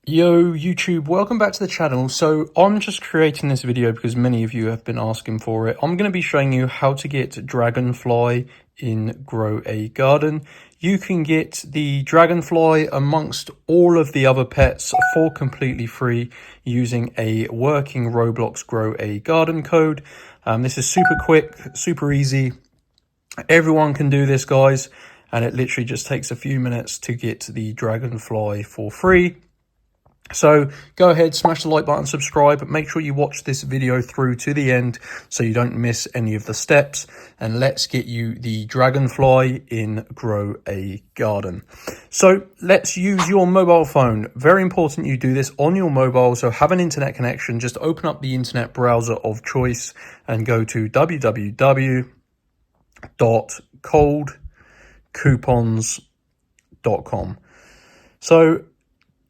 Yo YouTube, welcome back to the channel. So I'm just creating this video because many of you have been asking for it. I'm going to be showing you how to get Dragonfly in Grow a Garden. You can get the Dragonfly amongst all of the other pets for completely free using a working Roblox Grow a Garden code. This is super quick, super easy. Everyone can do this, guys, and it literally just takes a few minutes to get the Dragonfly for free. So go ahead, smash the like button, subscribe, but make sure you watch this video through to the end so you don't miss any of the steps. And let's get you the Dragonfly in Grow a Garden. So let's use your mobile phone. Very important you do this on your mobile. So have an internet connection. Just open up the internet browser of choice and go to www.coldcoupons.com. So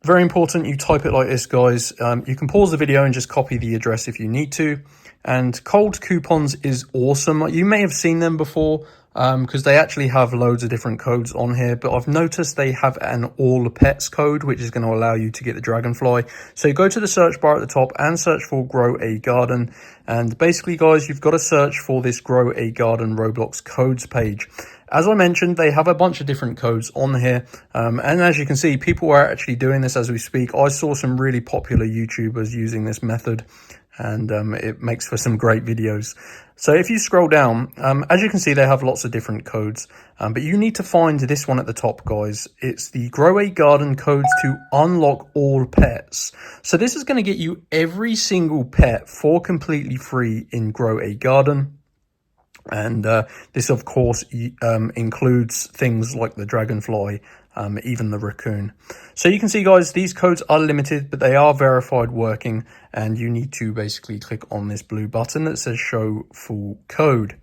very important you type it like this, guys. You can pause the video and just copy the address if you need to. And Cold Coupons is awesome. You may have seen them before because they actually have loads of different codes on here, but I've noticed they have an all pets code, which is going to allow you to get the Dragonfly. So you go to the search bar at the top and search for Grow a Garden. And basically, guys, you've got to search for this Grow a Garden Roblox codes page. As I mentioned, they have a bunch of different codes on here. And as you can see, people are actually doing this as we speak. I saw some really popular YouTubers using this method, and it makes for some great videos. So if you scroll down, as you can see, they have lots of different codes, but you need to find this one at the top, guys. It's the Grow a Garden codes to unlock all pets. So this is going to get you every single pet for completely free in Grow a Garden. And this, of course, includes things like the Dragonfly, even the raccoon. So you can see, guys, these codes are limited, but they are verified working. And you need to basically click on this blue button that says show full code.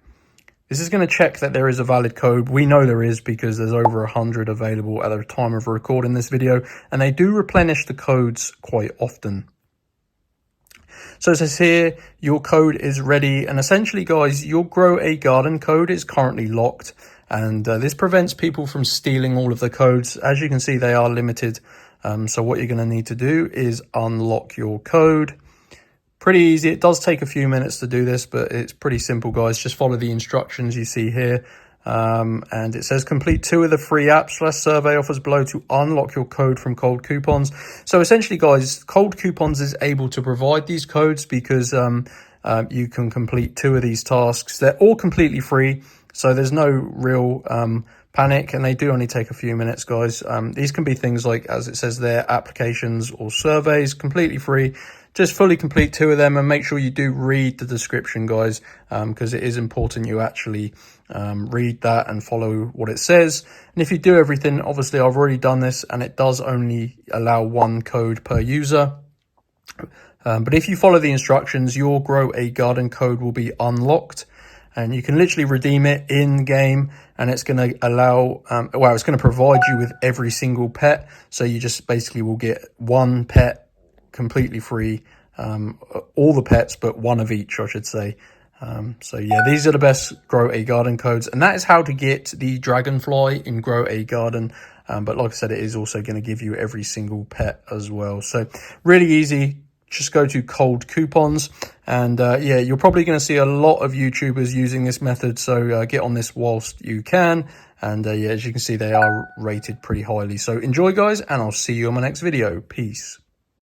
This is going to check that there is a valid code. We know there is because there's over 100 available at the time of recording this video. And they do replenish the codes quite often. So it says here, your code is ready. And essentially, guys, your Grow a Garden code is currently locked. And this prevents people from stealing all of the codes. As you can see, they are limited. So what you're going to need to do is unlock your code. Pretty easy. It does take a few minutes to do this, but it's pretty simple, guys. Just follow the instructions you see here. And it says complete 2 of the free apps/survey offers below to unlock your code from Cold Coupons. So essentially, guys, Cold Coupons is able to provide these codes because you can complete 2 of these tasks. They're all completely free, so there's no real panic, and they do only take a few minutes, guys. These can be things like, as it says there, applications or surveys, completely free. Just fully complete 2 of them, and make sure you do read the description, guys, because it is important you actually read that and follow what it says. And if you do everything, obviously I've already done this, and it does only allow 1 code per user. But if you follow the instructions, your Grow a Garden code will be unlocked, and you can literally redeem it in game, and it's going to allow, it's going to provide you with every single pet. So you just basically will get 1 pet completely free, all the pets, but 1 of each, I should say. So yeah, these are the best Grow a Garden codes, and that is how to get the Dragonfly in Grow a Garden. But like I said, it is also going to give you every single pet as well. So really easy. Just go to Cold Coupons, and yeah, you're probably going to see a lot of YouTubers using this method. So get on this whilst you can. And yeah, as you can see, they are rated pretty highly. So enjoy, guys, and I'll see you on my next video. Peace.